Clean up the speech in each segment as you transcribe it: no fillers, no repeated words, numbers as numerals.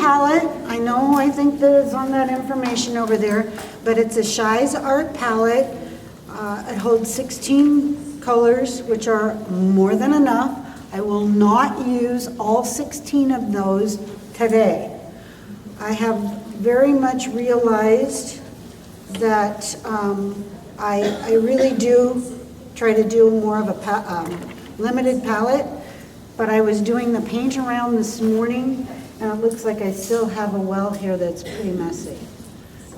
palette. I know, I think that it's on that information over there, but it's a Shies Art palette. It holds 16 colors, which are more than enough. I will not use all 16 of those today. I have very much realized that I really do try to do more of a limited palette, but I was doing the paint around this morning, and it looks like I still have a well here that's pretty messy.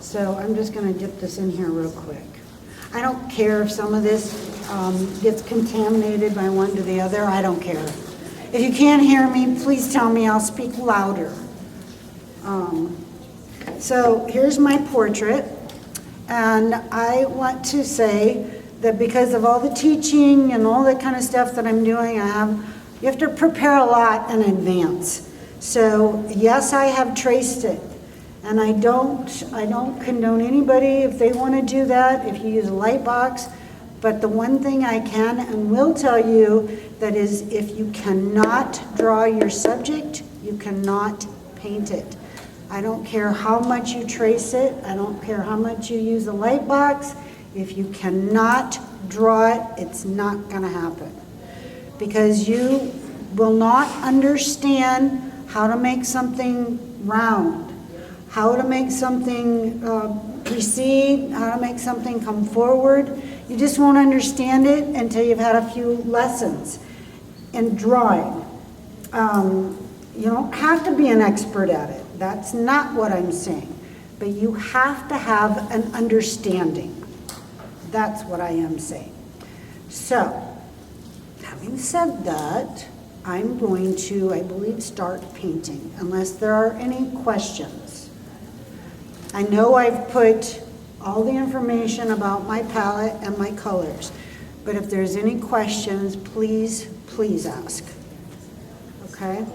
So I'm just going to dip this in here real quick. I don't care if some of this gets contaminated by one to the other. I don't care. If you can't hear me, please tell me. I'll speak louder. So here's my portrait, and I want to say that because of all the teaching and all that kind of stuff that I'm doing, you have to prepare a lot in advance. So yes, I have traced it, and I don't condone anybody if they want to do that, if you use a light box. But the one thing I can and will tell you that is, if you cannot draw your subject, you cannot paint it. I don't care how much you trace it. I don't care how much you use a light box. If you cannot draw it, it's not going to happen. Because you will not understand how to make something round, how to make something recede, how to make something come forward. You just won't understand it until you've had a few lessons in drawing. You don't have to be an expert at it. That's not what I'm saying. But you have to have an understanding. That's what I am saying. So, having said that, I'm going to, I believe, start painting, unless there are any questions. I know I've put all the information about my palette and my colors, but if there's any questions, please ask. Okay?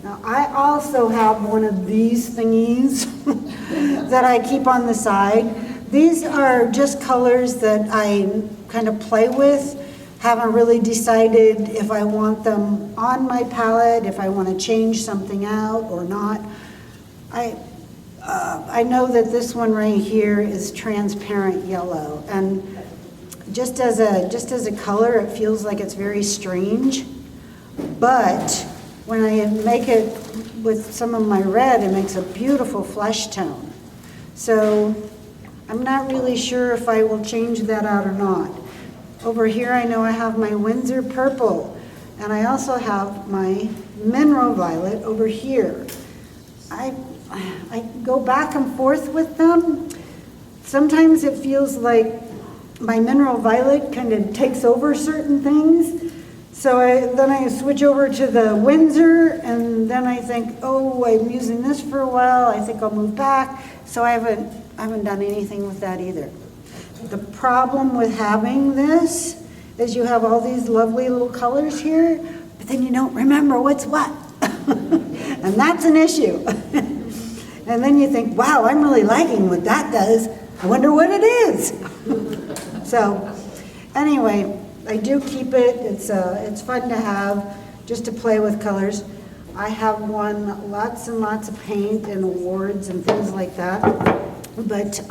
Now, I also have one of these thingies that I keep on the side. These are just colors that I kind of play with. Haven't really decided if I want them on my palette, if I want to change something out or not. I know that this one right here is transparent yellow, and just as a color, it feels like it's very strange. But when I make it with some of my red, it makes a beautiful flesh tone. So I'm not really sure if I will change that out or not. Over here, I know I have my Windsor purple, and I also have my mineral violet over here. I go back and forth with them. Sometimes it feels like my mineral violet kind of takes over certain things. So then I switch over to the Windsor, and then I think, oh, I'm using this for a while. I think I'll move back. So I haven't done anything with that either. The problem with having this is you have all these lovely little colors here, but then you don't remember what's what. And that's an issue. And then you think, wow, I'm really liking what that does. I wonder what it is. So anyway, I do keep it. It's fun to have, just to play with colors. I have won lots and lots of paint and awards and things like that. But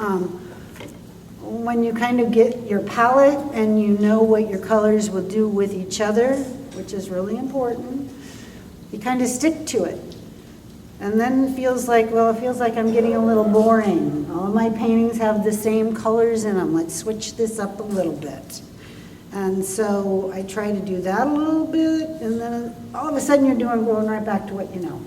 when you kind of get your palette and you know what your colors will do with each other, which is really important, you kind of stick to it. And then it feels like I'm getting a little boring. All of my paintings have the same colors in them. Let's switch this up a little bit. And so I try to do that a little bit, and then all of a sudden you're going right back to what you know.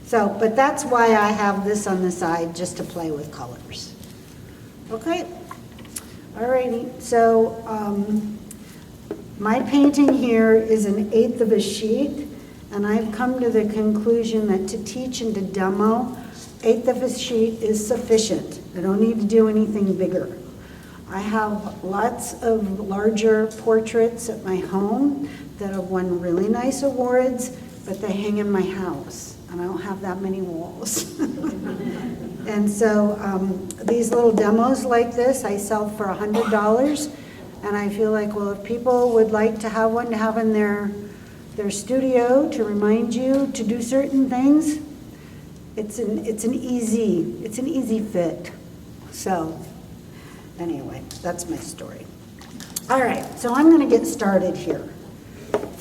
So, but that's why I have this on the side, just to play with colors. Okay, alrighty, so my painting here is an 1/8 of a sheet, and I've come to the conclusion that to teach and to demo, 1/8 of a sheet is sufficient. I don't need to do anything bigger. I have lots of larger portraits at my home that have won really nice awards, but they hang in my house, and I don't have that many walls. And so these little demos like this, I sell for $100, and I feel like, well, if people would like to have one to have in their studio to remind you to do certain things, it's an easy fit. So anyway, that's my story. All right, so I'm going to get started here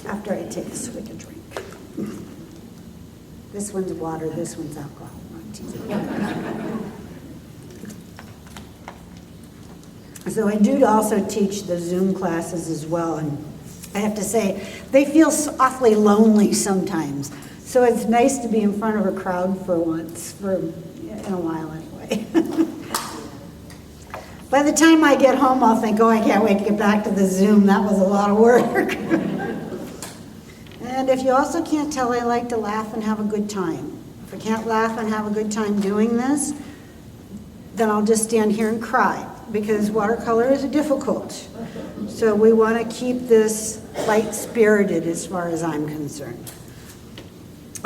after I take a swig of drink. This one's water, this one's alcohol. So I do also teach the Zoom classes as well, and I have to say, they feel awfully lonely sometimes. So it's nice to be in front of a crowd for once, in a while anyway. By the time I get home, I'll think, oh, I can't wait to get back to the Zoom. That was a lot of work. And if you also can't tell, I like to laugh and have a good time. If I can't laugh and have a good time doing this, then I'll just stand here and cry, because watercolor is difficult. So we want to keep this light-spirited as far as I'm concerned.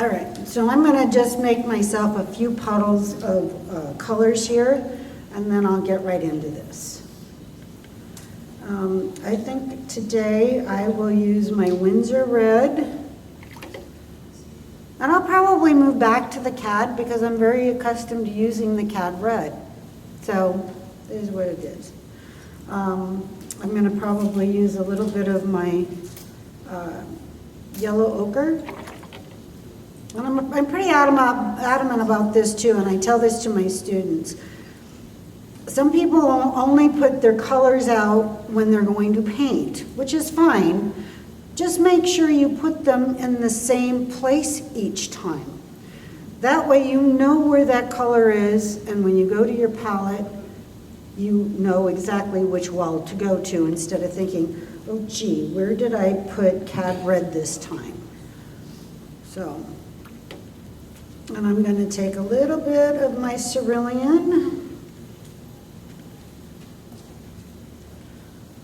All right, so I'm going to just make myself a few puddles of colors here, and then I'll get right into this. I think today I will use my Winsor Red. And I'll probably move back to the CAD because I'm very accustomed to using the CAD red. So it is what it is. I'm going to probably use a little bit of my yellow ochre. And I'm pretty adamant about this too, and I tell this to my students. Some people only put their colors out when they're going to paint, which is fine. Just make sure you put them in the same place each time. That way you know where that color is, and when you go to your palette, you know exactly which wall to go to instead of thinking, oh gee, where did I put CAD red this time? So, and I'm going to take a little bit of my cerulean.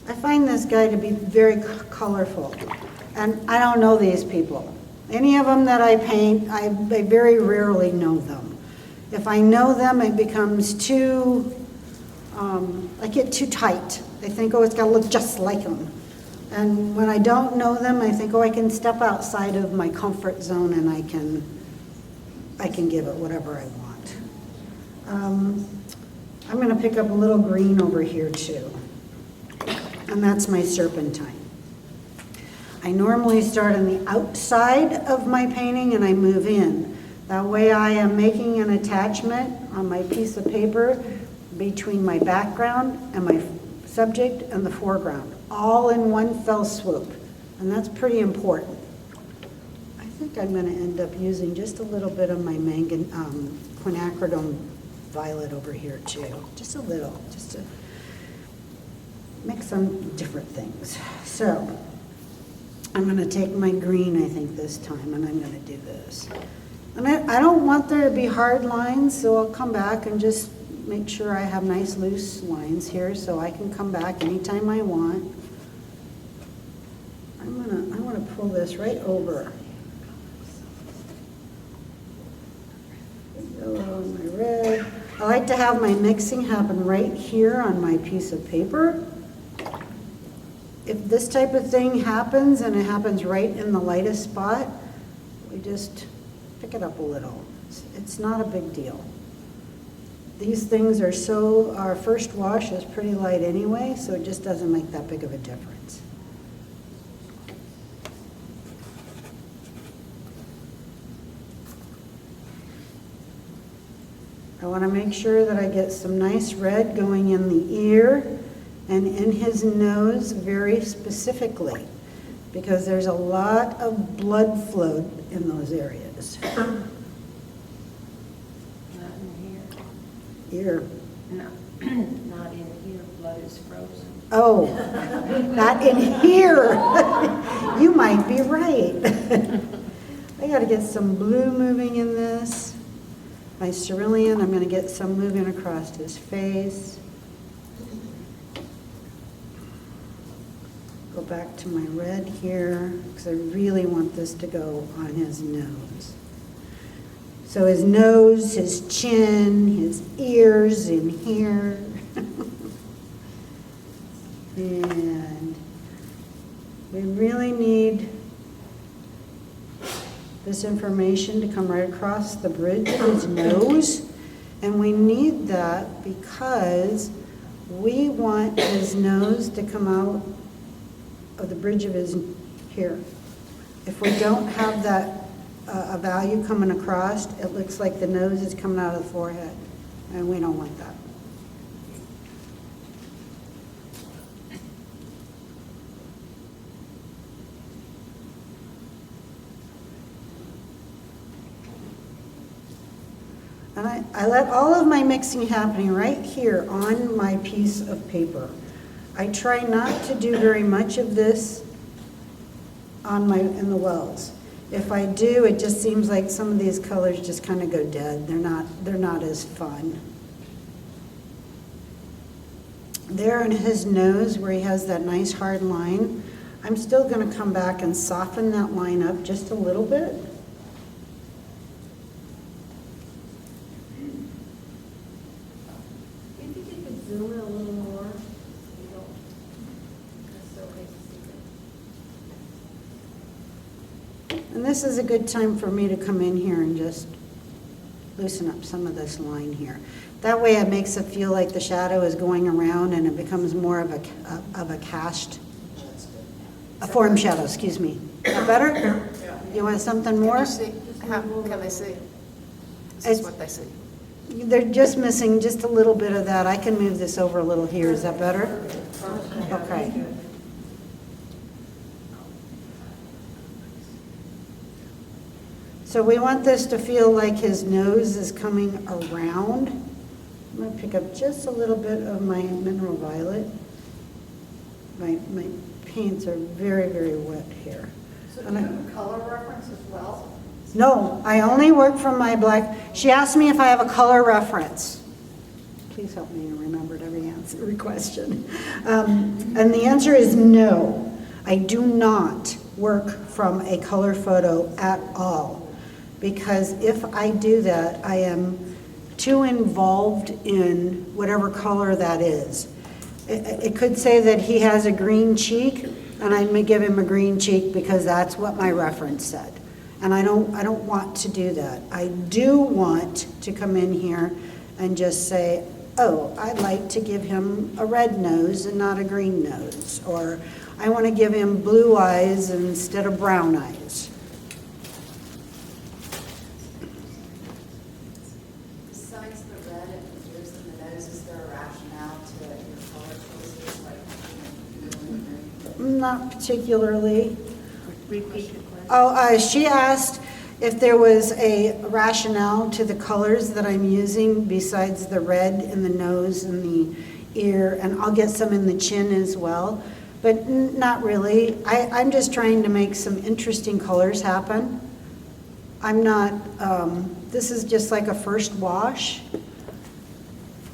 I find this guy to be very colorful, and I don't know these people. Any of them that I paint, I very rarely know them. If I know them, it becomes too, I get too tight. I think, oh, it's got to look just like them. And when I don't know them, I think, oh, I can step outside of my comfort zone and I can give it whatever I want. I'm going to pick up a little green over here too. And that's my serpentine. I normally start on the outside of my painting and I move in. That way I am making an attachment on my piece of paper between my background and my subject and the foreground, all in one fell swoop. And that's pretty important. I think I'm going to end up using just a little bit of my quinacridone violet over here too. Just a little, just to make some different things. So I'm going to take my green, I think, this time, and I'm going to do this. And I don't want there to be hard lines, so I'll come back and just make sure I have nice loose lines here so I can come back anytime I want. I want to pull this right over. Yellow, my red. I like to have my mixing happen right here on my piece of paper. If this type of thing happens and it happens right in the lightest spot, we just pick it up a little. It's not a big deal. These things are our first wash is pretty light anyway, so it just doesn't make that big of a difference. I want to make sure that I get some nice red going in the ear and in his nose very specifically, because there's a lot of blood flow in those areas. Not in here. Ear. No, not in here. Blood is frozen. Oh, not in here. You might be right. I got to get some blue moving in this. My cerulean, I'm going to get some moving across his face. Go back to my red here, because I really want this to go on his nose. So his nose, his chin, his ears in here. And we really need this information to come right across the bridge of his nose. And we need that because we want his nose to come out of the bridge of his here. If we don't have that a value coming across, it looks like the nose is coming out of the forehead, and we don't want that. And I let all of my mixing happening right here on my piece of paper. I try not to do very much of this in the wells. If I do, it just seems like some of these colors just kind of go dead. They're not as fun. There in his nose where he has that nice hard line, I'm still going to come back and soften that line up just a little bit. If you could zoom in a little more, you don't, that's so okay to see it. And this is a good time for me to come in here and just loosen up some of this line here. That way it makes it feel like the shadow is going around and it becomes more of a cast, a form shadow, excuse me. Is that better? You want something more? How can they see? This is what they see. They're just missing just a little bit of that. I can move this over a little here. Is that better? Okay. So we want this to feel like his nose is coming around. I'm going to pick up just a little bit of my mineral violet. My paints are very, very wet here. So do you have a color reference as well? No, I only work from my black. She asked me if I have a color reference. Please help me remember every question. And the answer is no. I do not work from a color photo at all. Because if I do that, I am too involved in whatever color that is. It could say that he has a green cheek, and I may give him a green cheek because that's what my reference said. And I don't want to do that. I do want to come in here and just say, oh, I'd like to give him a red nose and not a green nose. Or I want to give him blue eyes instead of brown eyes. Besides the red and the ears and the nose, is there a rationale to your color choices, like blue and green? Not particularly. Repeat the question. Oh, she asked if there was a rationale to the colors that I'm using besides the red in the nose and the ear, and I'll get some in the chin as well, but not really. I'm just trying to make some interesting colors happen. I'm not, this is just like a first wash,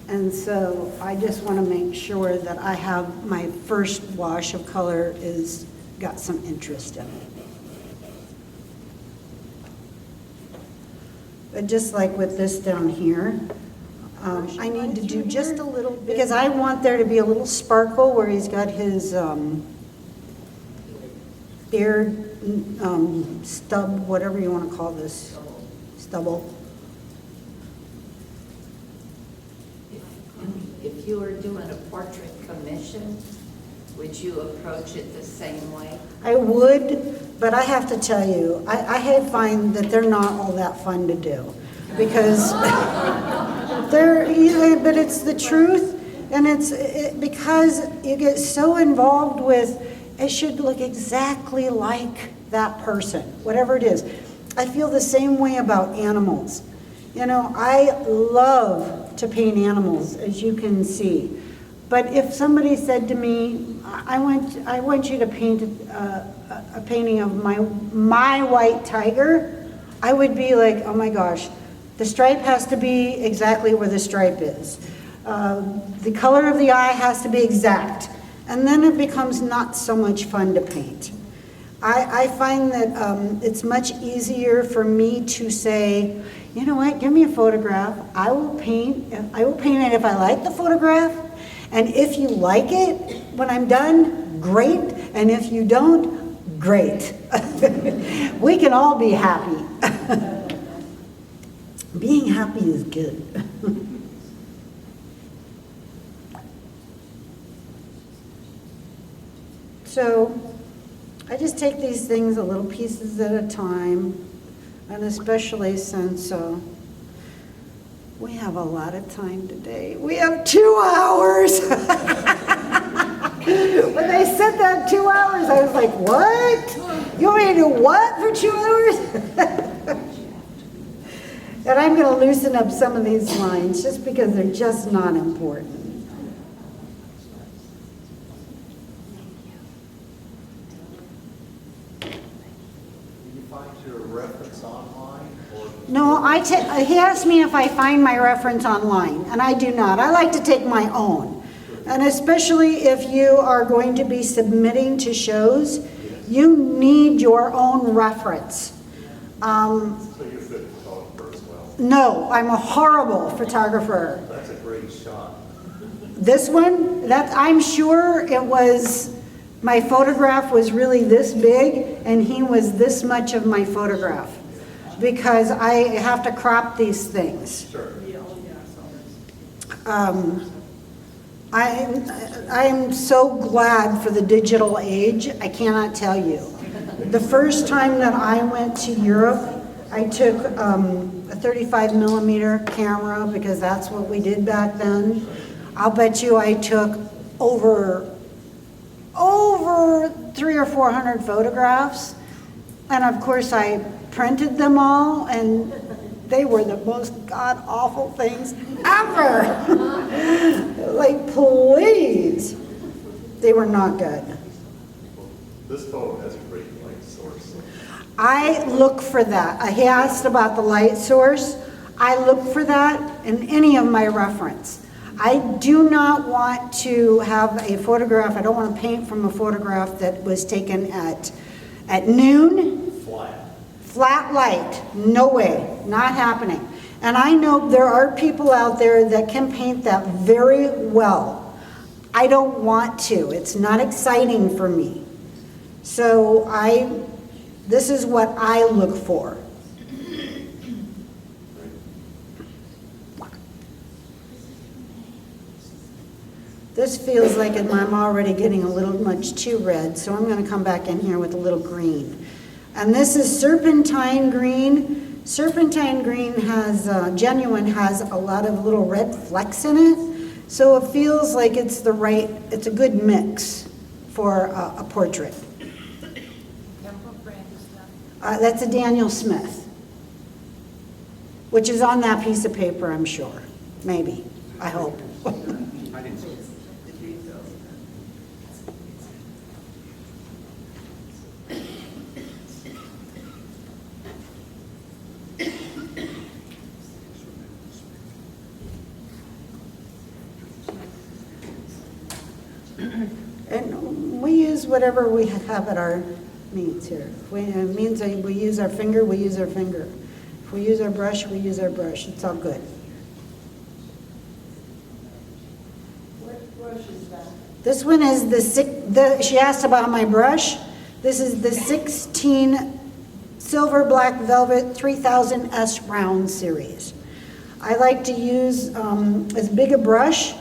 and so I just want to make sure that I have my first wash of color is got some interest in it. But just like with this down here, I need to do just a little, because I want there to be a little sparkle where he's got his beard stub, whatever you want to call this, stubble. If you were doing a portrait commission, would you approach it the same way? I would, but I have to tell you, I find that they're not all that fun to do, because but it's the truth, and because you get so involved with, it should look exactly like that person, whatever it is. I feel the same way about animals. You know, I love to paint animals, as you can see. But if somebody said to me, I want you to paint a painting of my white tiger, I would be like, oh my gosh, the stripe has to be exactly where the stripe is. The color of the eye has to be exact. And then it becomes not so much fun to paint. I find that it's much easier for me to say, you know what, give me a photograph. I will paint it if I like the photograph. And if you like it when I'm done, great. And if you don't, Great. We can all be happy. Being happy is good. So I just take these things a little pieces at a time, and especially since we have a lot of time today. We have 2 hours. When they said that 2 hours, I was like, what? You want me to do what for 2 hours? And I'm going to loosen up some of these lines just because they're just not important. No, he asked me if I find my reference online, and I do not. I like to take my own. And especially if you are going to be submitting to shows, you need your own reference. So you're a good photographer as well? No, I'm a horrible photographer. That's a great shot. This one, I'm sure it was, my photograph was really this big, and he was this much of my photograph. Because I have to crop these things. Sure. I'm so glad for the digital age, I cannot tell you. The first time that I went to Europe, I took a 35 millimeter camera because that's what we did back then. I'll bet you I took over 300 or 400 photographs. And of course I printed them all, and they were the most god-awful things ever. Like, please. They were not good. This photo has a great light source. I look for that. He asked about the light source. I look for that in any of my reference. I do not want to have a photograph, I don't want to paint from a photograph that was taken at noon. Flat light, no way, not happening. And I know there are people out there that can paint that very well. I don't want to, it's not exciting for me. So this is what I look for. This feels like I'm already getting a little much too red, so I'm going to come back in here with a little green. And this is serpentine green. Serpentine green genuine has a lot of little red flecks in it. So it feels like it's a good mix for a portrait. That's a Daniel Smith, which is on that piece of paper, I'm sure. Maybe, I hope. And we use whatever we have at our means here. If we use our finger, we use our finger. If we use our brush, we use our brush. It's all good. What brush is that? This one is she asked about my brush. This is the 16 Silver Black Velvet 3000S round series. I like to use as big a brush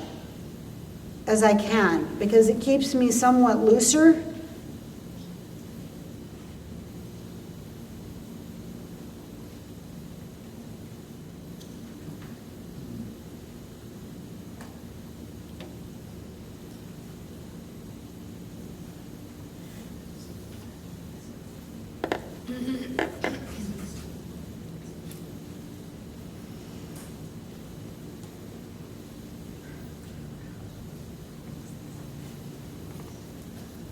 as I can because it keeps me somewhat looser.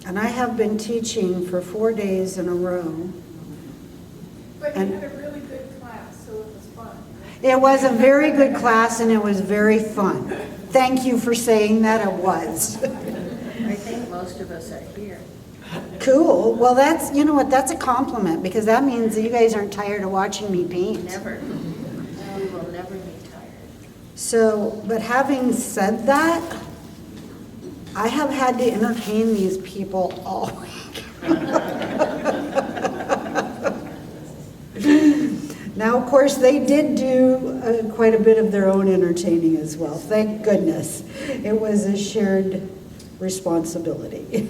And I have been teaching for 4 days in a row. But you had a really good class, so it was fun. It was a very good class and it was very fun. Thank you for saying that it was. I think most of us are here. Cool. Well, you know what, that's a compliment because that means that you guys aren't tired of watching me paint. Never. No, we will never be tired. So, but having said that, I have had to entertain these people all week. Now, of course, they did do quite a bit of their own entertaining as well. Thank goodness. It was a shared responsibility.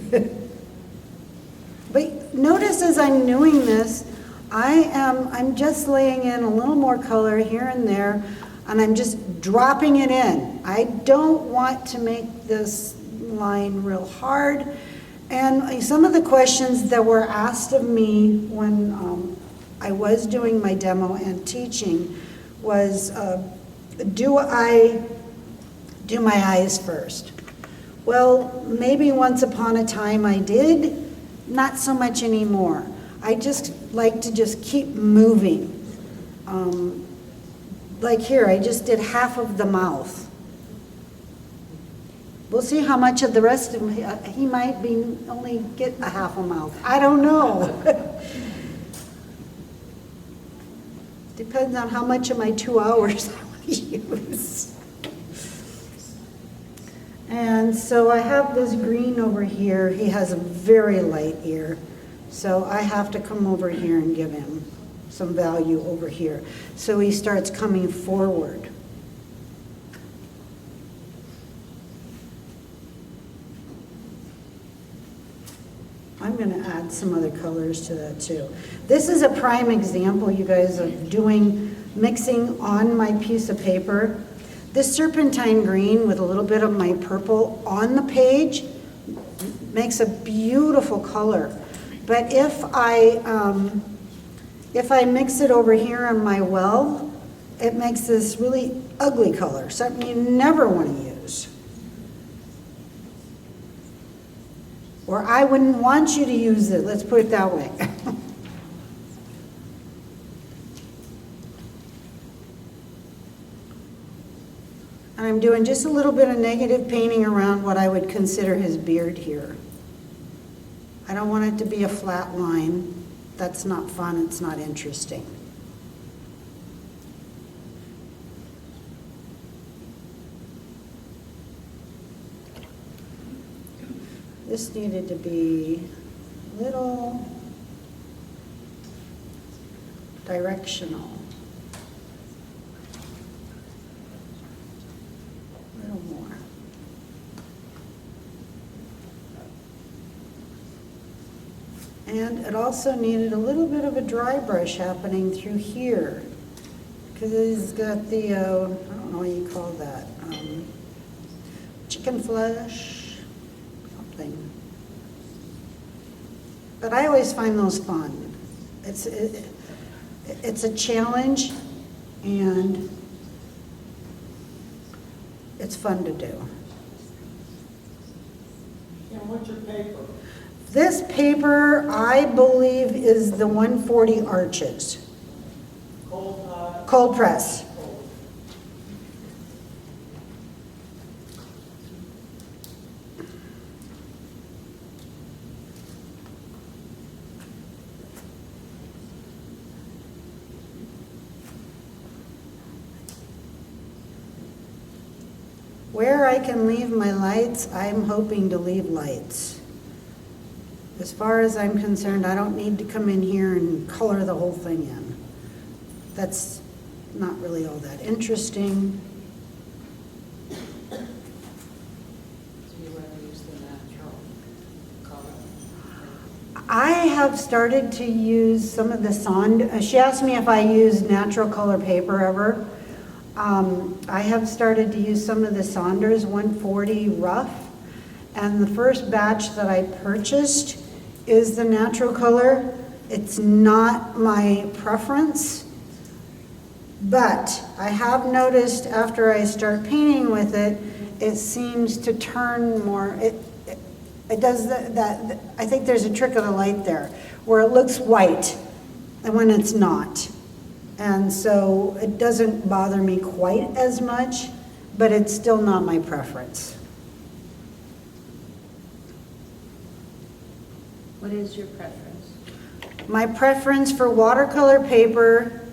But notice as I'm doing this, I'm just laying in a little more color here and there, and I'm just dropping it in. I don't want to make this line real hard. And some of the questions that were asked of me when I was doing my demo and teaching was, do I do my eyes first? Well, maybe once upon a time I did, not so much anymore. I just like to just keep moving. Like here, I just did half of the mouth. We'll see how much of the rest of him, he might be only get a half a mouth. I don't know. Depends on how much of my 2 hours I want to use. And so I have this green over here. He has a very light ear. So I have to come over here and give him some value over here. So he starts coming forward. I'm going to add some other colors to that too. This is a prime example, you guys, of mixing on my piece of paper. This serpentine green with a little bit of my purple on the page makes a beautiful color. But if I mix it over here on my well, it makes this really ugly color, something you never want to use. Or I wouldn't want you to use it, let's put it that way. And I'm doing just a little bit of negative painting around what I would consider his beard here. I don't want it to be a flat line. That's not fun, it's not interesting. This needed to be a little directional. A little more. And it also needed a little bit of a dry brush happening through here. Because it's got the, I don't know what you call that, chicken flesh, something. But I always find those fun. It's a challenge, and it's fun to do. And what's your paper? This paper, I believe, is the 140 Arches. Cold press. Where I can leave my lights, I'm hoping to leave lights. As far as I'm concerned, I don't need to come in here and color the whole thing in. That's not really all that interesting. Do you want to use the natural color? I have started to use some of the Sond. She asked me if I use natural color paper ever. I have started to use some of the Saunders 140 rough, and the first batch that I purchased is the natural color. It's not my preference, but I have noticed after I start painting with it, it seems to turn more, it does that, I think there's a trick of the light there, where it looks white, and when it's not. And so it doesn't bother me quite as much, but it's still not my preference. What is your preference? My preference for watercolor paper,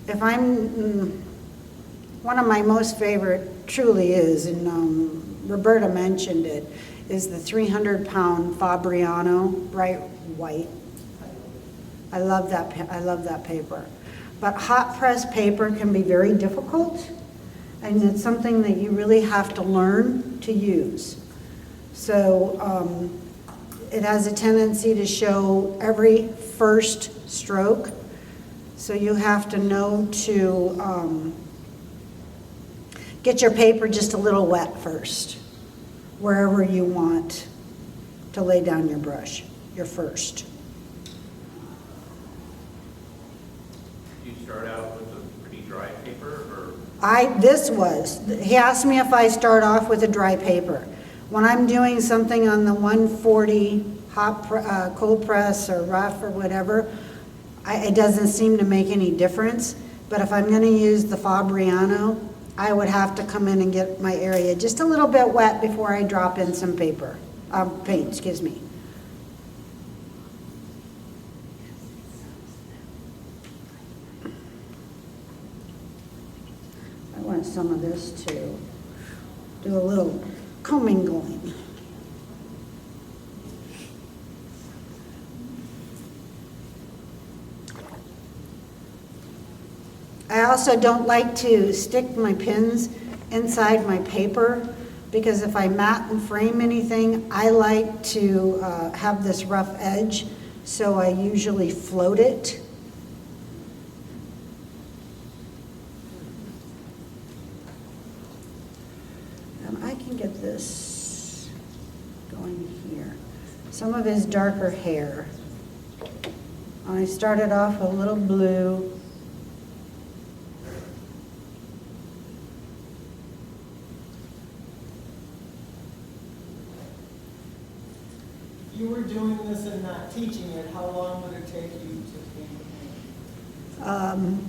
if I'm, one of my most favorite truly is in Roberta mentioned it, is the 300-pound Fabriano bright white. I love that paper. But hot press paper can be very difficult, and it's something that you really have to learn to use. So it has a tendency to show every first stroke, so you have to know to get your paper just a little wet first, wherever you want to lay down your brush, your first. Do you start out with a pretty dry paper, or? He asked me if I start off with a dry paper. When I'm doing something on the 140 cold press or rough or whatever, it doesn't seem to make any difference. But if I'm going to use the Fabriano, I would have to come in and get my area just a little bit wet before I drop in some paint, excuse me. I want some of this to do a little commingling. I also don't like to stick my pins inside my paper, because if I mat and frame anything, I like to have this rough edge, so I usually float it. And I can get this going here. Some of his darker hair. I started off with a little blue. If you were doing this and not teaching it, how long would it take you to paint?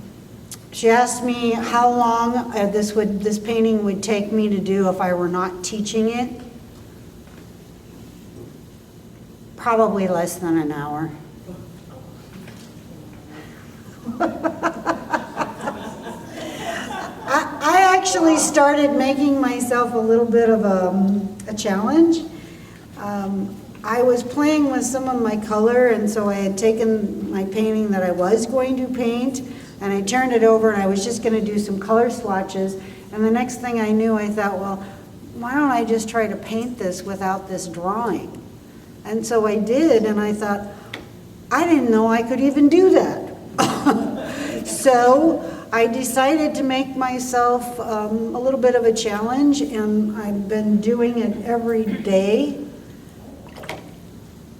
She asked me how long this painting would take me to do if I were not teaching it. Probably less than an hour. I actually started making myself a little bit of a challenge. I was playing with some of my color, and so I had taken my painting that I was going to paint, and I turned it over, and I was just going to do some color swatches. And the next thing I knew, I thought, well, why don't I just try to paint this without this drawing? And so I did, and I thought, I didn't know I could even do that. So I decided to make myself a little bit of a challenge, and I've been doing it every day.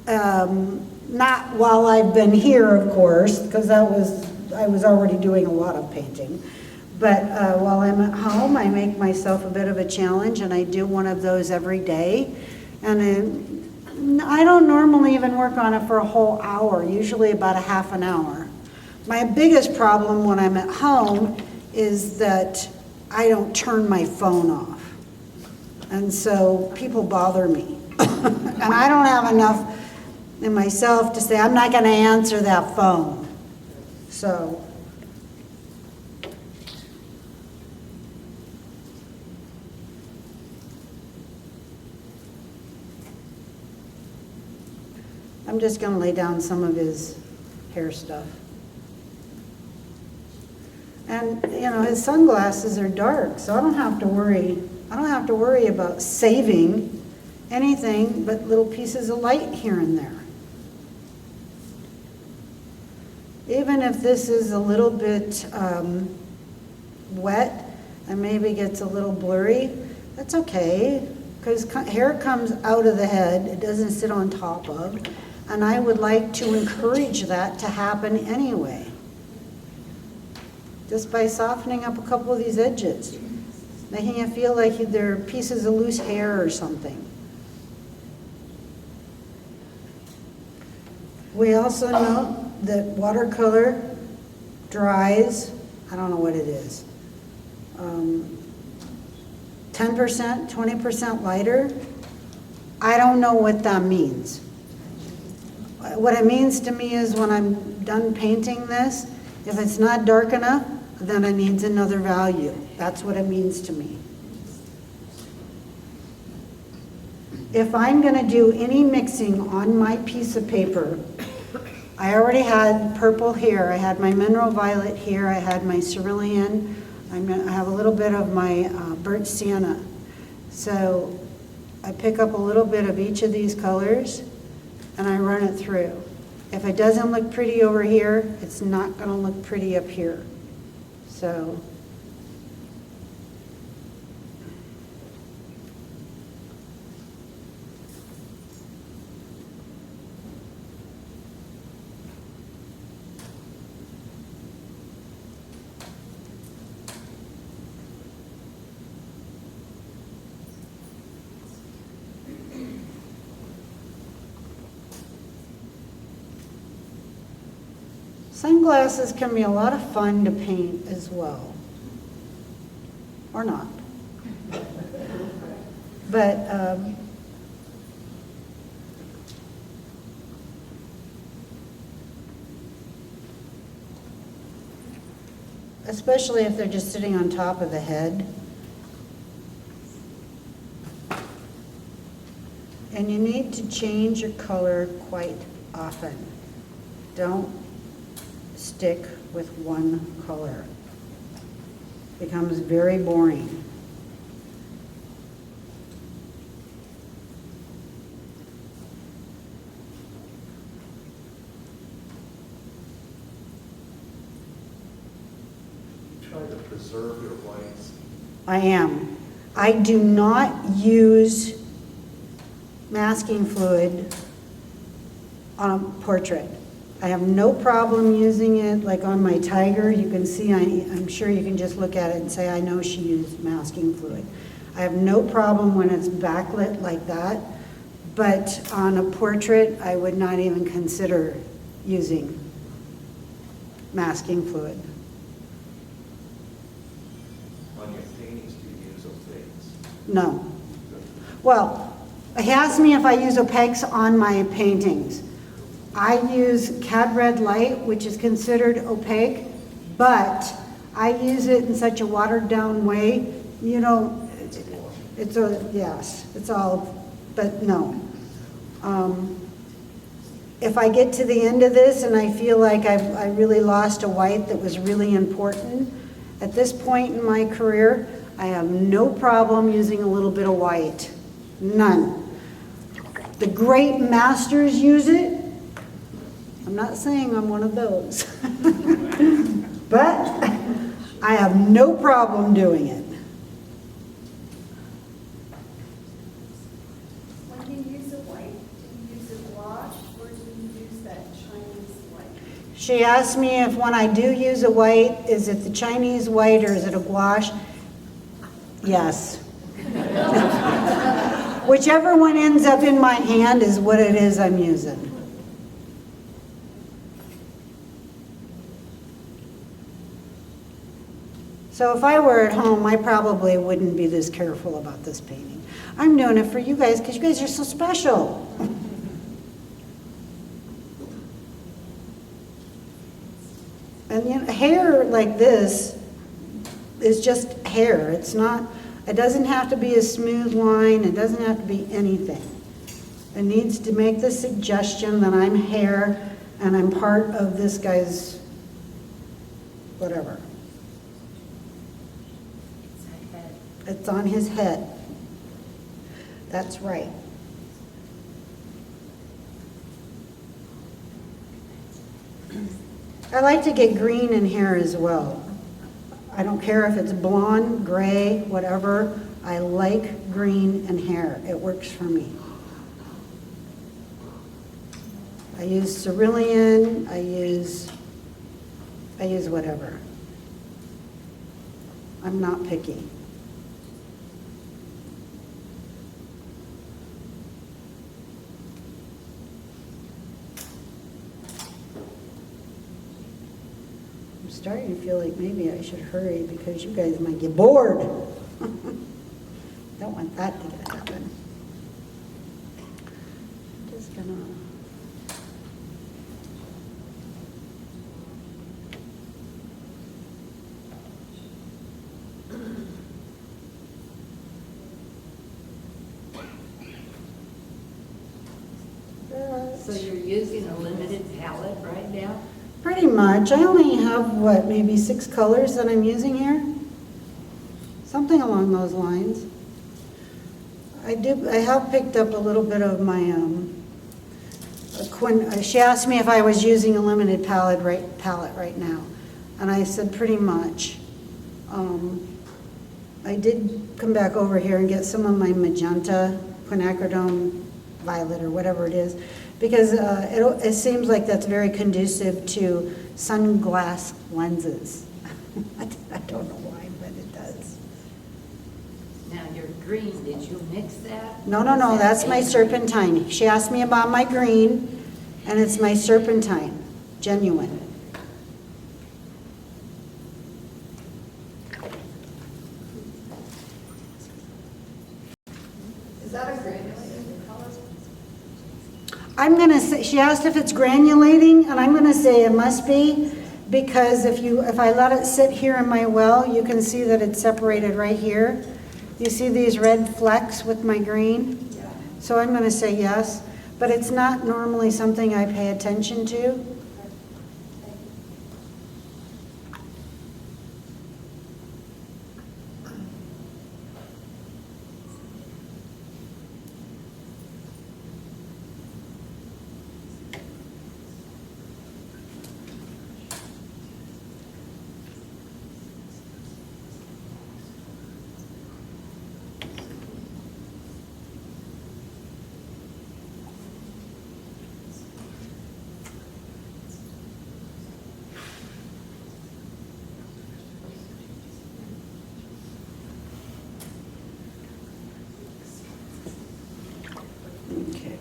Not while I've been here, of course, because I was already doing a lot of painting. But while I'm at home, I make myself a bit of a challenge, and I do one of those every day. And I don't normally even work on it for a whole hour, usually about a half an hour. My biggest problem when I'm at home is that I don't turn my phone off. And so people bother me. And I don't have enough in myself to say, I'm not going to answer that phone. So I'm just going to lay down some of his hair stuff. And you know, his sunglasses are dark, so I don't have to worry about saving anything but little pieces of light here and there. Even if this is a little bit wet and maybe gets a little blurry, that's okay, because hair comes out of the head, it doesn't sit on top of, and I would like to encourage that to happen anyway, just by softening up a couple of these edges, making it feel like they're pieces of loose hair or something. We also know that watercolor dries, I don't know what it is, 10%, 20% lighter. I don't know what that means. What it means to me is when I'm done painting this, if it's not dark enough, then it needs another value. That's what it means to me. if I'm gonna do any mixing on my piece of paper, I already had purple here, I had my mineral violet here, I had my cerulean, I have a little bit of my burnt sienna. So I pick up a little bit of each of these colors and I run it through. If it doesn't look pretty over here, it's not gonna look pretty up here. So. Sunglasses can be a lot of fun to paint as well, or not. But especially if they're just sitting on top of the head. And you need to change your color quite often. Don't stick with one color. It becomes very boring. Try to preserve your whites. I am. I do not use masking fluid on a portrait. I have no problem using it, like on my tiger. You can see, I'm sure you can just look at it and say, I know she used masking fluid. I have no problem when it's backlit like that, but on a portrait, I would not even consider using masking fluid. On your paintings, do you use opaques? No. Well, he asked me if I use opaques on my paintings. I use cad red light, which is considered opaque, but I use it in such a watered down way, you know, it's a, yes, it's all, but no. If I get to the end of this and I feel like I really lost a white that was really important, at this point in my career, I have no problem using a little bit of white. None. The great masters use it. I'm not saying I'm one of those. But I have no problem doing it. When you use a white, do you use a gouache or do you use that Chinese white? She asked me if when I do use a white, is it the Chinese white or is it a gouache? Yes. Whichever one ends up in my hand is what it is I'm using. So if I were at home, I probably wouldn't be this careful about this painting. I'm doing it for you guys because you guys are so special. And you know, hair like this is just hair. It's not, it doesn't have to be a smooth line. It doesn't have to be anything. It needs to make the suggestion that I'm hair and I'm part of this guy's whatever. It's on his head. That's right. I like to get green in hair as well. I don't care if it's blonde, gray, whatever. I like green in hair. It works for me. I use cerulean. I use whatever. I'm not picky. I'm starting to feel like maybe I should hurry because you guys might get bored. Don't want that to happen. I'm just gonna. So you're using a limited palette right now? Pretty much. I only have, what, maybe 6 colors that I'm using here? Something along those lines. I have picked up a little bit of my, she asked me if I was using a limited palette right now. And I said pretty much. I did come back over here and get some of my magenta, quinacridone violet, or whatever it is, because it seems like that's very conducive to sunglass lenses. I don't know why, but it does. Now, your green, did you mix that? No, that's my serpentine. She asked me about my green, and it's my serpentine, genuine. Is that a granulated color? I'm gonna say, she asked if it's granulating, and I'm gonna say it must be, because if I let it sit here in my well, you can see that it's separated right here. You see these red flecks with my green? Yeah. So I'm gonna say yes, but it's not normally something I pay attention to. Okay.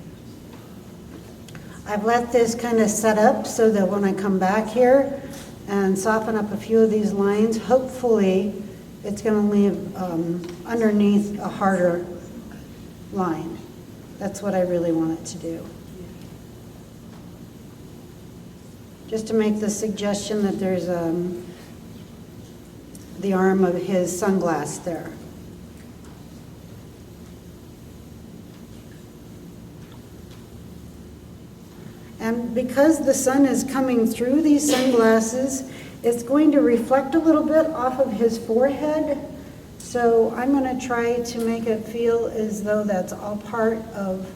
I've let this kind of set up so that when I come back here and soften up a few of these lines, hopefully it's going to leave underneath a harder line. That's what I really want it to do. Just to make the suggestion that there's the arm of his sunglass there. And because the sun is coming through these sunglasses, it's going to reflect a little bit off of his forehead. So I'm going to try to make it feel as though that's all part of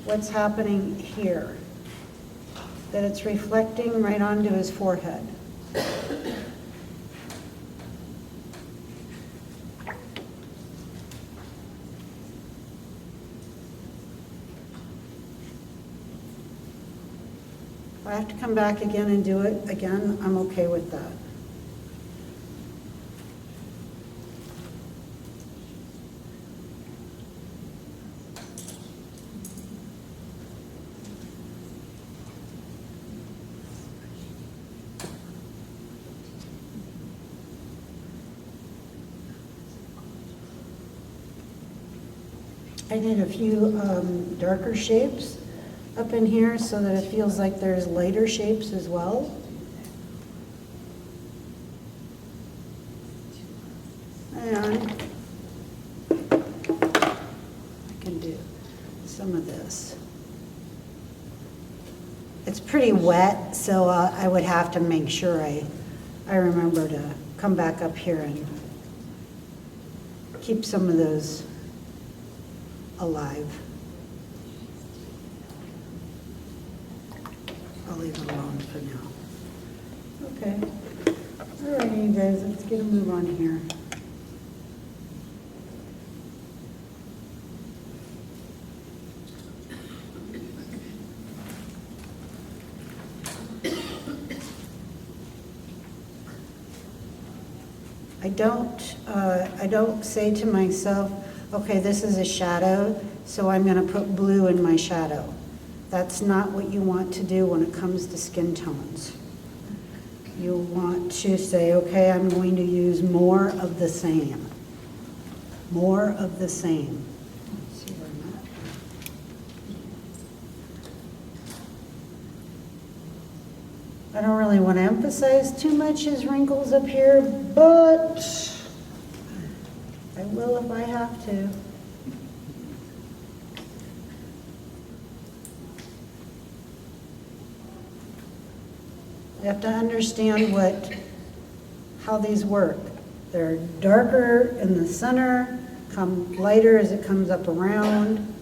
what's happening here. That it's reflecting right onto his forehead. If I have to come back again and do it again, I'm okay with that. I did a few darker shapes up in here so that it feels like there's lighter shapes as well. And I can do some of this. It's pretty wet, so I would have to make sure I remember to come back up here and keep some of those alive. I'll leave it alone for now. Okay. All right, you guys, let's get a move on here. I don't say to myself, okay, this is a shadow, so I'm going to put blue in my shadow. That's not what you want to do when it comes to skin tones. You want to say, okay, I'm going to use more of the same. More of the same. Let's see where I'm at. I don't really want to emphasize too much his wrinkles up here, but I will if I have to. You have to understand how these work. They're darker in the center, come lighter as it comes up around.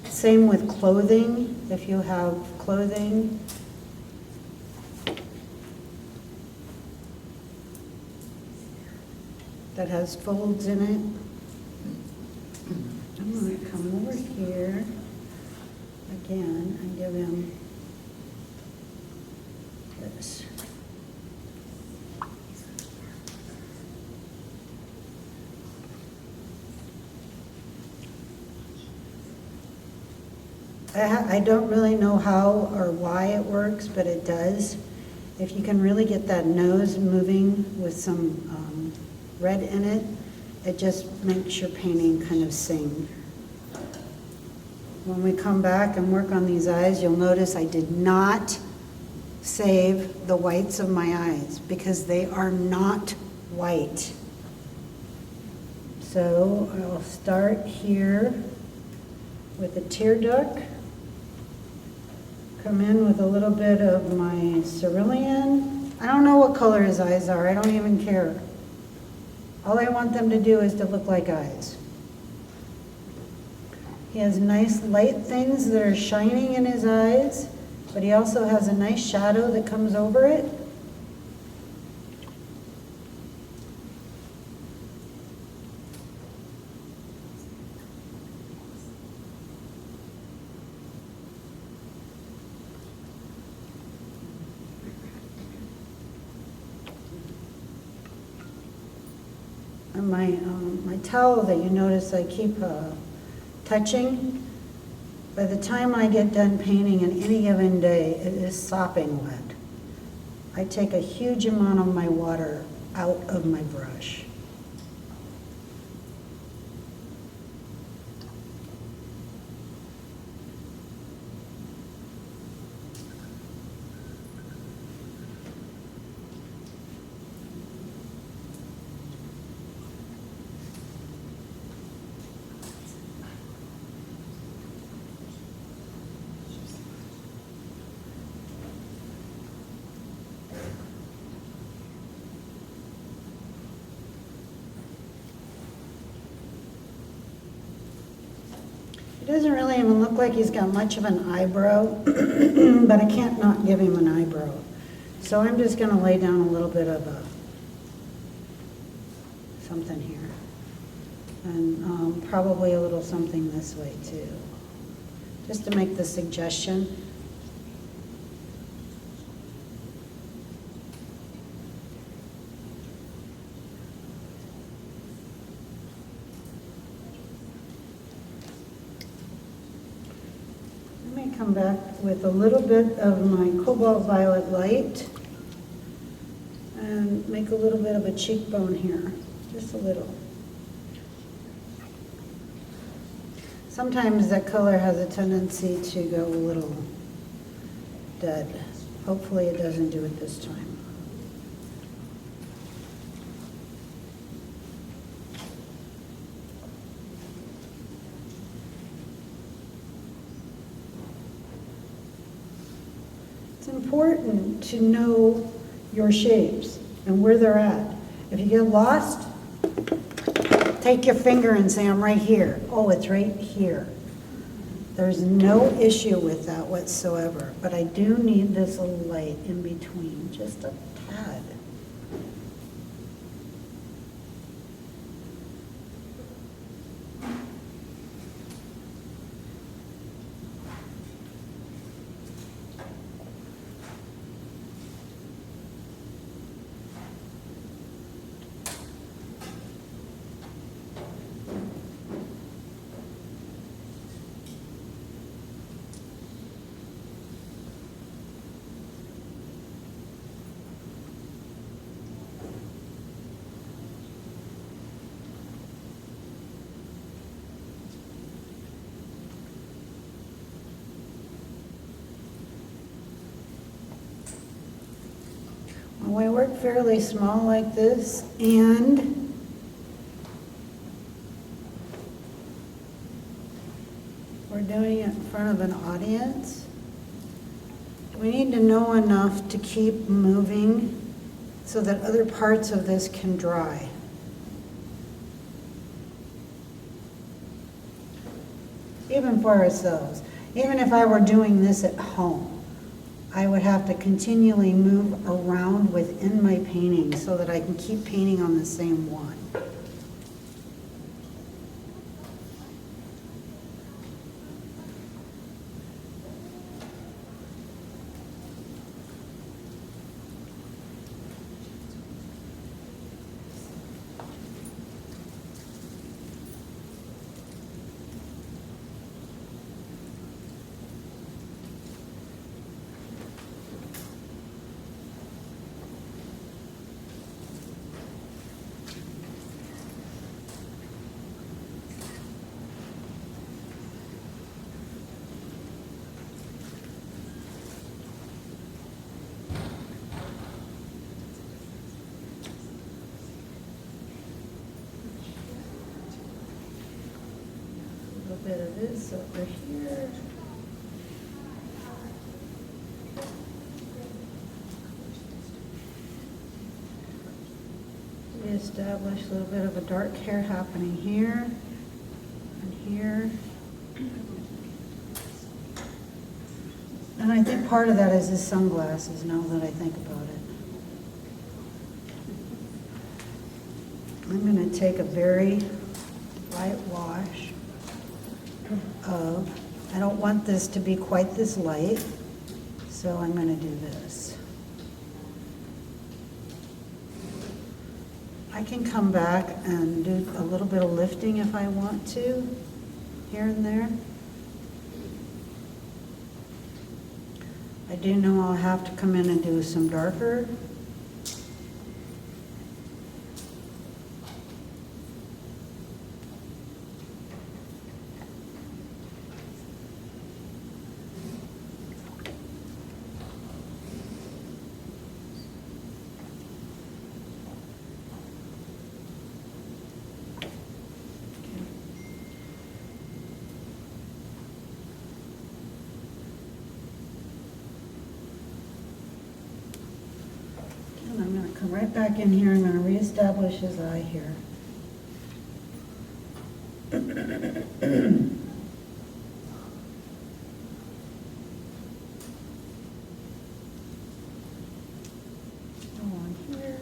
Same with clothing, if you have clothing. That has folds in it. I'm going to come over here again and give him this. I don't really know how or why it works, but it does. If you can really get that nose moving with some red in it, it just makes your painting kind of sing. When we come back and work on these eyes, you'll notice I did not save the whites of my eyes because they are not white. So I'll start here with a tear duct. Come in with a little bit of my cerulean. I don't know what color his eyes are. I don't even care. All I want them to do is to look like eyes. He has nice light things that are shining in his eyes, but he also has a nice shadow that comes over it. And my towel that you notice I keep touching, by the time I get done painting in any given day, it is sopping wet. I take a huge amount of my water out of my brush. It doesn't really even look like he's got much of an eyebrow, but I can't not give him an eyebrow. So I'm just going to lay down a little bit of something here. And probably a little something this way too, just to make the suggestion. Come back with a little bit of my cobalt violet light and make a little bit of a cheekbone here, just a little. Sometimes that color has a tendency to go a little dead. Hopefully it doesn't do it this time. It's important to know your shapes and where they're at. If you get lost, take your finger and say, I'm right here. Oh, it's right here. There's no issue with that whatsoever, but I do need this little light in between, just a tad. Well, I work fairly small like this, and we're doing it in front of an audience. We need to know enough to keep moving so that other parts of this can dry. Even for ourselves. Even if I were doing this at home, I would have to continually move around within my painting so that I can keep painting on the same one. A little bit of this over here. Reestablish a little bit of a dark hair happening here and here. And I think part of that is his sunglasses, now that I think about it. I'm going to take a very light wash of, I don't want this to be quite this light, so I'm going to do this. I can come back and do a little bit of lifting if I want to, here and there. I do know I'll have to come in and do some darker. And I'm going to come right back in here. I'm going to reestablish his eye here. Go on here.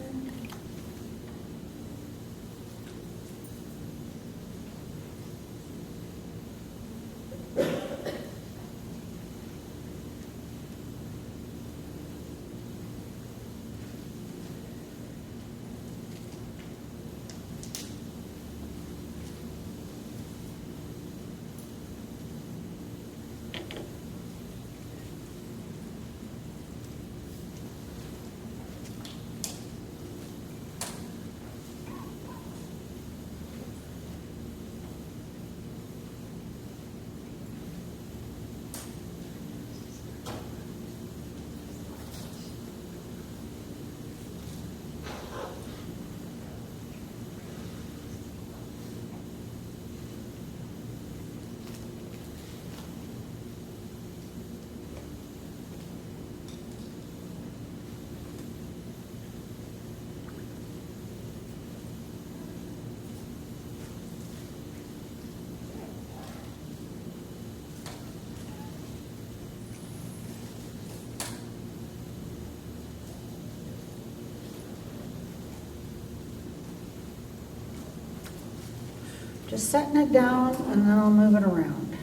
Just setting it down and then I'll move it around.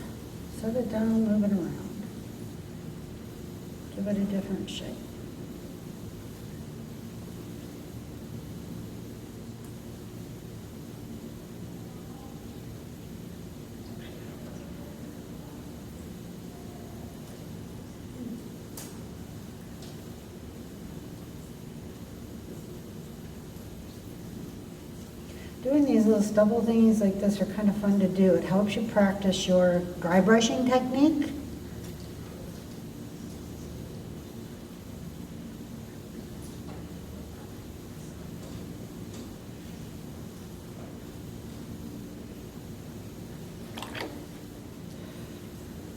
Set it down, move it around. Give it a different shape. Doing these little stubble thingies like this are kind of fun to do. It helps you practice your dry brushing technique.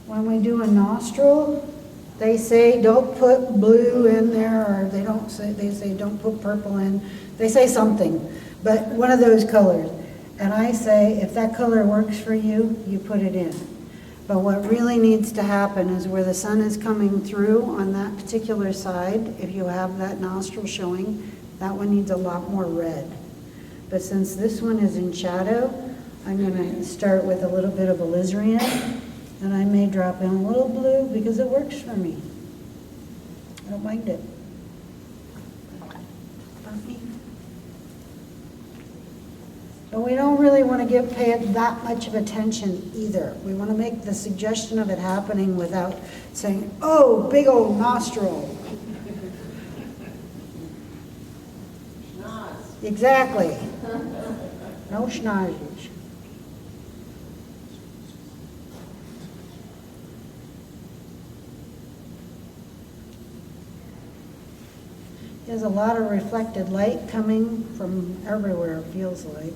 When we do a nostril, They say don't put blue in there, or they say don't put purple in. They say something, but one of those colors. And I say, if that color works for you, you put it in. But what really needs to happen is where the sun is coming through on that particular side, if you have that nostril showing, that one needs a lot more red. But since this one is in shadow, I'm gonna start with a little bit of alizarin, and I may drop in a little blue because it works for me. I don't mind it. But we don't really want to pay it that much of attention either. We want to make the suggestion of it happening without saying, oh, big old nostril. Exactly. No schnozzes. There's a lot of reflected light coming from everywhere, it feels like.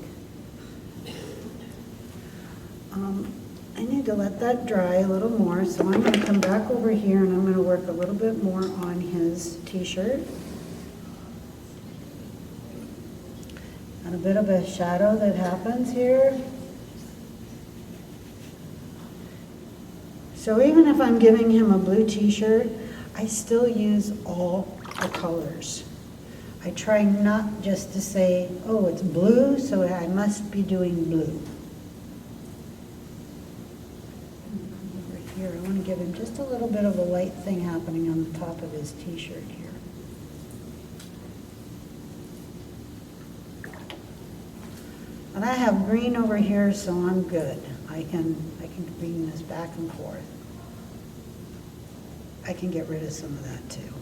I need to let that dry a little more, so I'm going to come back over here and I'm going to work a little bit more on his t-shirt. And a bit of a shadow that happens here. So even if I'm giving him a blue t-shirt, I still use all the colors. I try not just to say, oh, it's blue, so I must be doing blue. Over here, I want to give him just a little bit of a light thing happening on the top of his t-shirt here. And I have green over here, so I'm good. I can green this back and forth. I can get rid of some of that too.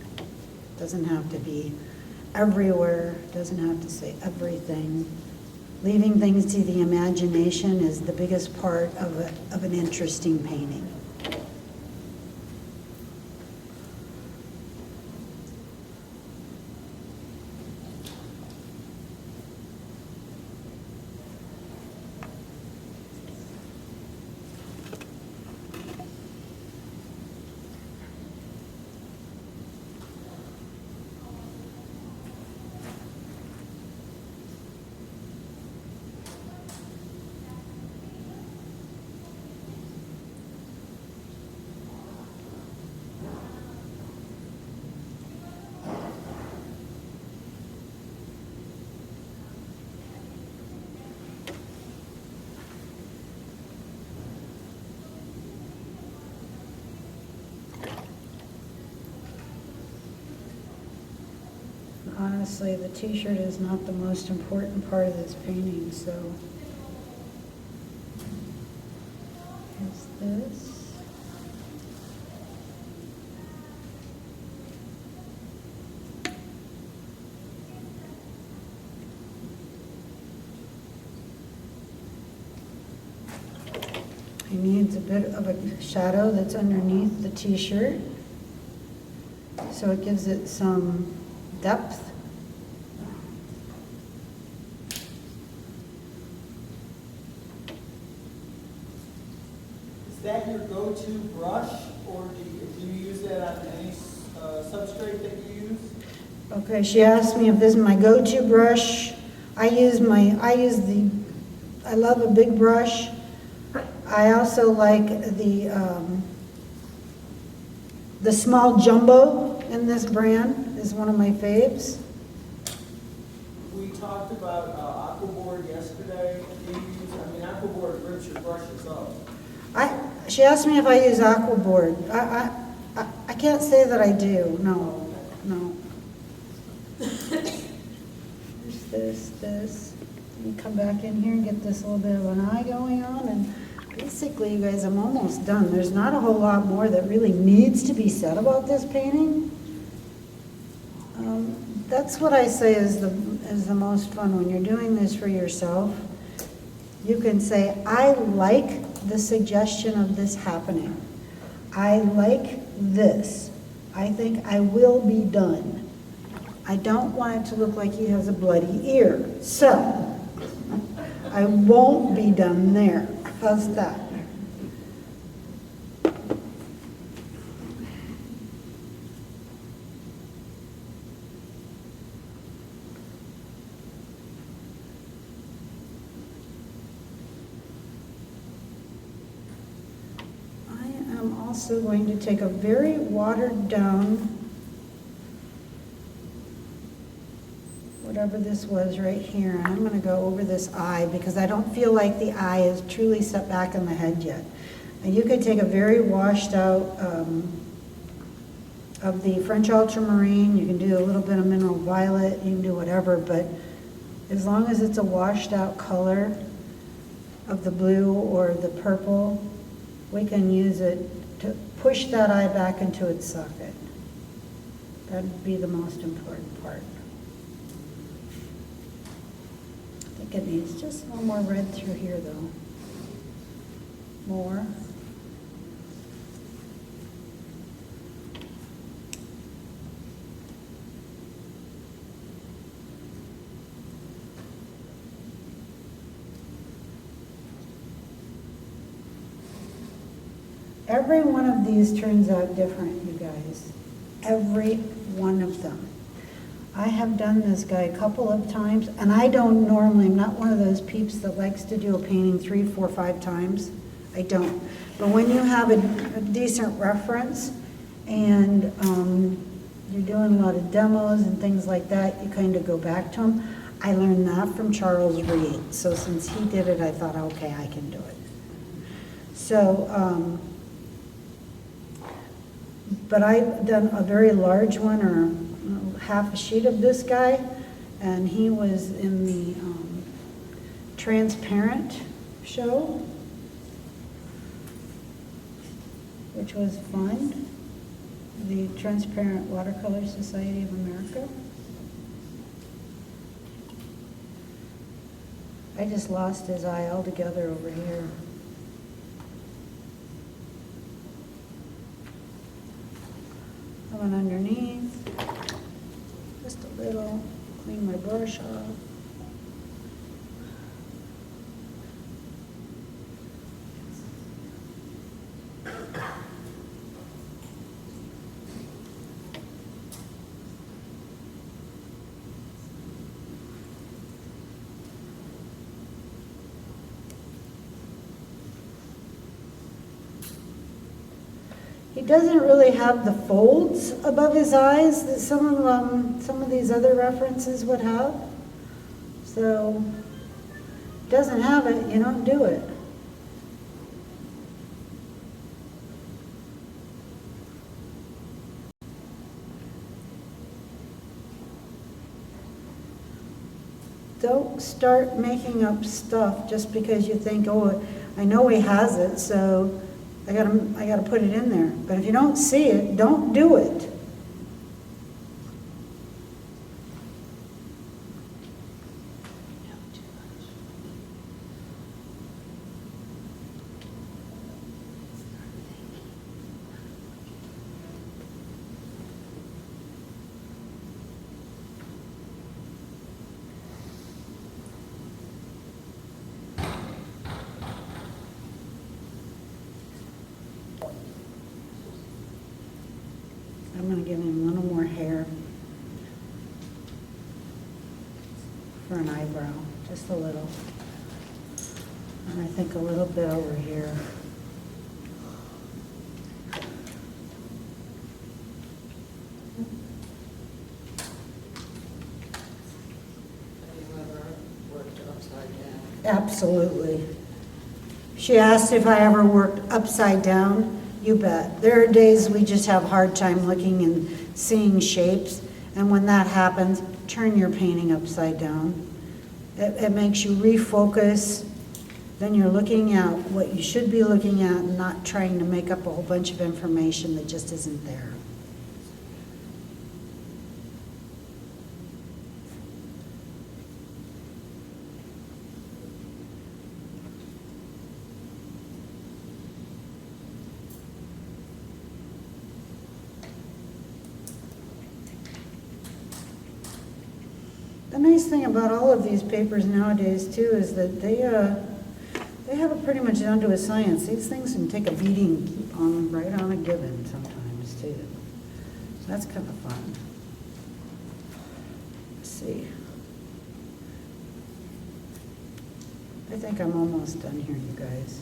Doesn't have to be everywhere, doesn't have to say everything. Leaving things to the imagination is the biggest part of an interesting painting. Honestly, the t-shirt is not the most important part of this painting, so. Here's this. He needs a bit of a shadow that's underneath the t-shirt, so it gives it some depth. Is that your go-to brush, or do you use that on any substrate that you use? Okay, she asked me if this is my go-to brush. I love a big brush. I also like the small jumbo in this brand is one of my faves. We talked about aquaboard yesterday. Do you use, aquaboard rips your brushes up. She asked me if I use aquaboard. I can't say that I do. No. There's this. Let me come back in here and get this little bit of an eye going on, and basically, you guys, I'm almost done. There's not a whole lot more that really needs to be said about this painting. That's what I say is the most fun when you're doing this for yourself. You can say, I like the suggestion of this happening. I like this. I think I will be done. I don't want it to look like he has a bloody ear. So, I won't be done there. How's that? also going to take a very watered down, whatever this was right here, and I'm going to go over this eye because I don't feel like the eye is truly set back in the head yet. And you could take a very washed out of the French ultramarine, you can do a little bit of mineral violet, you can do whatever, but as long as it's a washed out color of the blue or the purple, we can use it to push that eye back into its socket. That'd be the most important part. I think it needs just a little more red through here though. More. Every one of these turns out different, you guys. Every one of them. I have done this guy a couple of times, and I don't normally, I'm not one of those peeps that likes to do a painting 3, 4, 5 times. I don't. But when you have a decent reference and you're doing a lot of demos and things like that, you kind of go back to them. I learned that from Charles Reed. So since he did it, I thought, okay, I can do it. So, but I've done a very large one, or half a sheet of this guy, and he was in the transparent show, which was fun, the Transparent Watercolor Society of America. I just lost his eye altogether over here. I went underneath, just a little, clean my brush off. He doesn't really have the folds above his eyes that some of these other references would have. So, doesn't have it, you don't do it. Don't start making up stuff just because you think, oh, I know he has it, so I gotta put it in there. But if you don't see it, don't do it. I'm going to give him a little more hair for an eyebrow, just a little. And I think a little bit over here. Have you ever worked upside down? Absolutely. She asked if I ever worked upside down. You bet. There are days we just have a hard time looking and seeing shapes, and when that happens, turn your painting upside down. It makes you refocus. Then you're looking at what you should be looking at and not trying to make up a whole bunch of information that just isn't there. The nice thing about all of these papers nowadays too is that they have it pretty much down to a science. These things can take a beating right on a given sometimes too. So that's kind of fun. Let's see. I think I'm almost done here, you guys.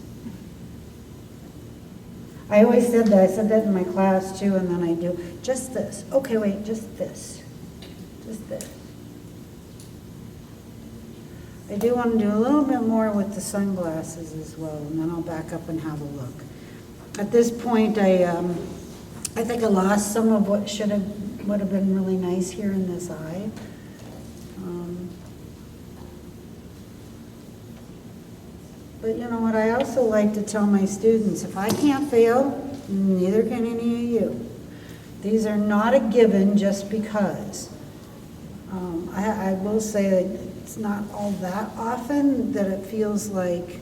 I always said that, I said that in my class too, and then I do, just this. Okay, wait, just this. Just this. I do want to do a little bit more with the sunglasses as well, and then I'll back up and have a look. At this point, I think I lost some of what would have been really nice here in this eye. But you know what, I also like to tell my students, if I can't fail, neither can any of you. These are not a given just because. I will say that it's not all that often that it feels like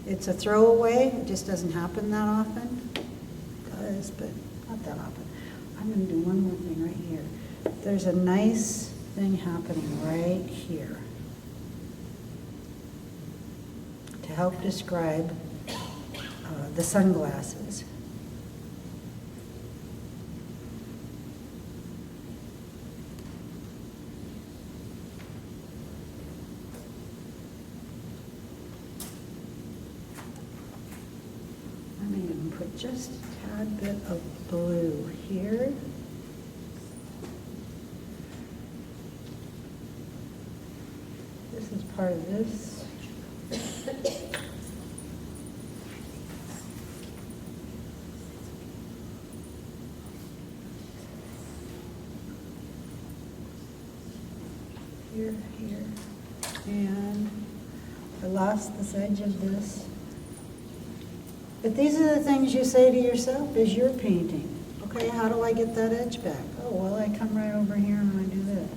it's a throwaway. It just doesn't happen that often. It does, but not that often. I'm going to do one more thing right here. There's a nice thing happening right here to help describe the sunglasses. I'm going to put just a tad bit of blue here. This is part of this. Here, here, and I lost this edge of this. But these are the things you say to yourself as you're painting. Okay, how do I get that edge back? Oh, well, I come right over here and I do this.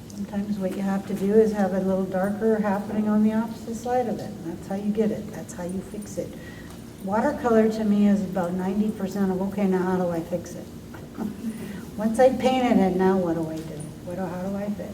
Sometimes what you have to do is have a little darker happening on the opposite side of it. That's how you get it. That's how you fix it. Watercolor to me is about 90% of, okay, now how do I fix it? Once I painted it, now what do I do? How do I fix?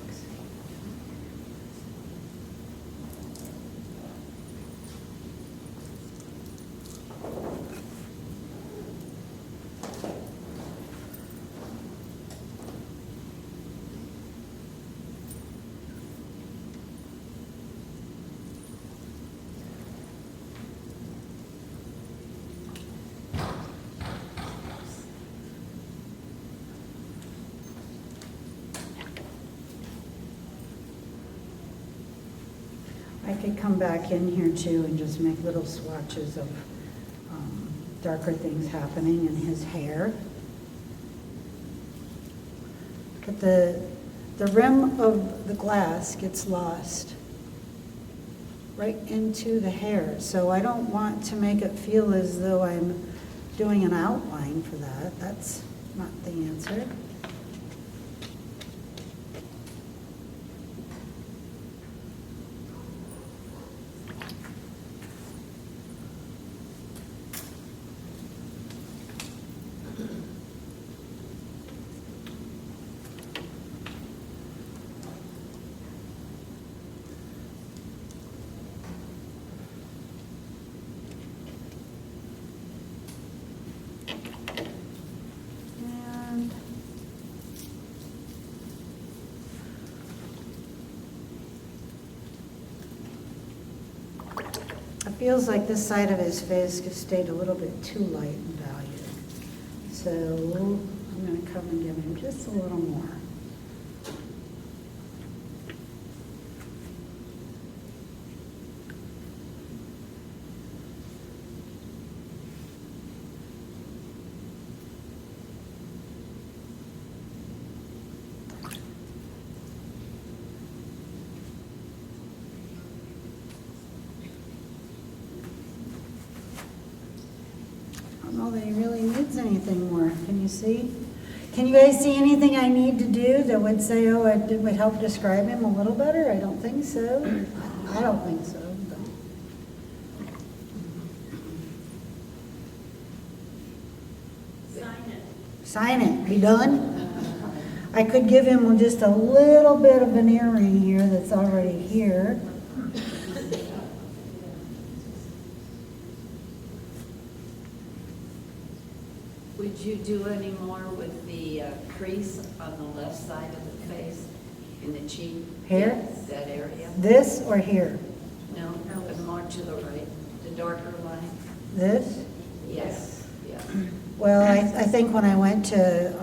I could come back in here too and just make little swatches of darker things happening in his hair. But the rim of the glass gets lost right into the hair. So I don't want to make it feel as though I'm doing an outline for that. That's not the answer. It feels like this side of his face has stayed a little bit too light in value. So I'm going to come and give him just a little more. I don't know that he really needs anything more. Can you see? Can you guys see anything I need to do that would say, oh, it would help describe him a little better? I don't think so. I don't think so. Sign it. We done? I could give him just a little bit of an earring here that's already here. Would you do any more with the crease on the left side of the face, in the cheek? Here? Yes, that area? This or here? No, but more to the right, the darker line? This? Yes, yeah. Well, I think when I went to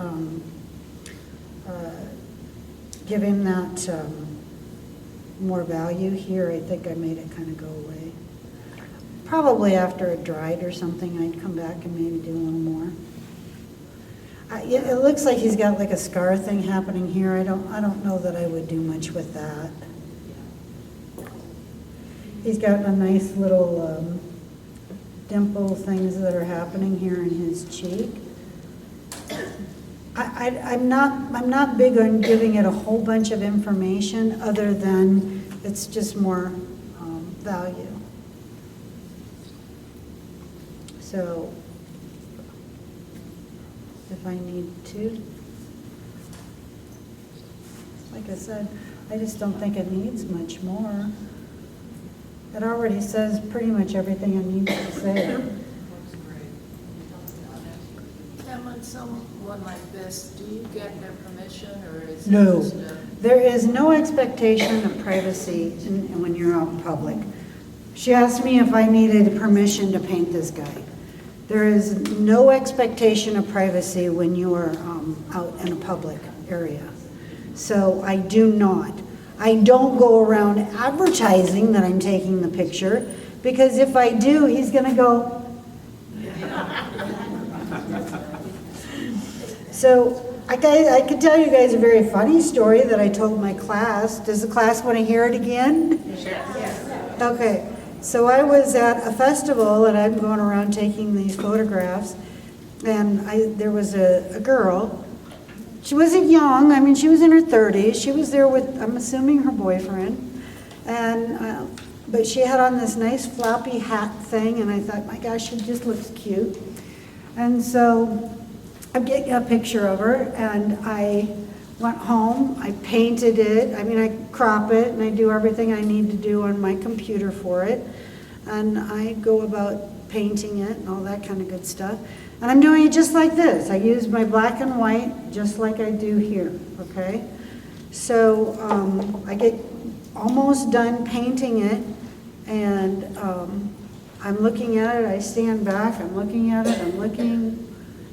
give him that more value here, I think I made it kind of go away. Probably after it dried or something, I'd come back and maybe do a little more. It looks like he's got like a scar thing happening here. I don't know that I would do much with that. He's got a nice little dimple things that are happening here in his cheek. I'm not big on giving it a whole bunch of information other than it's just more value. So if I need to, like I said, I just don't think it needs much more. It already says pretty much everything it needs to say. And when someone like this, do you get their permission, or is it No, just there is no expectation of privacy when you're out in public. She asked me if I needed permission to paint this guy. There is no expectation of privacy when you are out in a public area. So I do not. I don't go around advertising that I'm taking the picture, because if I do, he's gonna go. So I could tell you guys a very funny story that I told my class. Does the class want to hear it again? Yes. Okay, so I was at a festival and I'm going around taking these photographs, and there was a girl. She wasn't young, I mean, she was in her 30s. She was there with, I'm assuming, her boyfriend. And, but she had on this nice floppy hat thing, and I thought, my gosh, she just looks cute. And so I'm getting a picture of her, and I went home, I painted it. I mean, I crop it, and I do everything I need to do on my computer for it. And I go about painting it and all that kind of good stuff. And I'm doing it just like this. I use my black and white just like I do here, okay? So I get almost done painting it, and I'm looking at it, I stand back, I'm looking at it, I'm looking,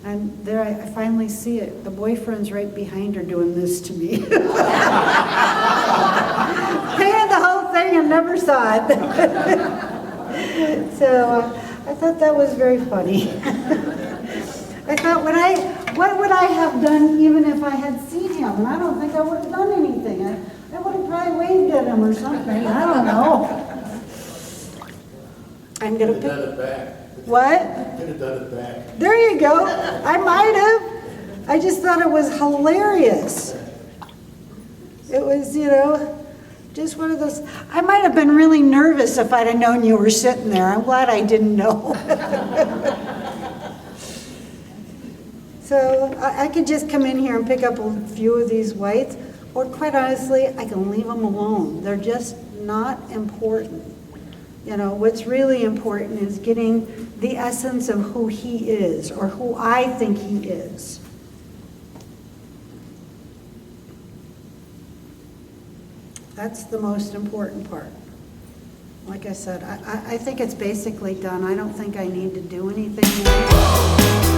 and there I finally see it. The boyfriend's right behind her doing this to me. Painted the whole thing and never saw it. So I thought that was very funny. I thought, what would I have done even if I had seen him? And I don't think I would have done anything. I would have probably waved at him or something. I don't know. I'm going to pick. Could have done it back. What? Could have done it back. There you go. I might have. I just thought it was hilarious. It was, just one of those. I might have been really nervous if I'd have known you were sitting there. I'm glad I didn't know. So I could just come in here and pick up a few of these whites, or quite honestly, I can leave them alone. They're just not important. What's really important is getting the essence of who he is, or who I think he is. That's the most important part. Like I said, I think it's basically done. I don't think I need to do anything more.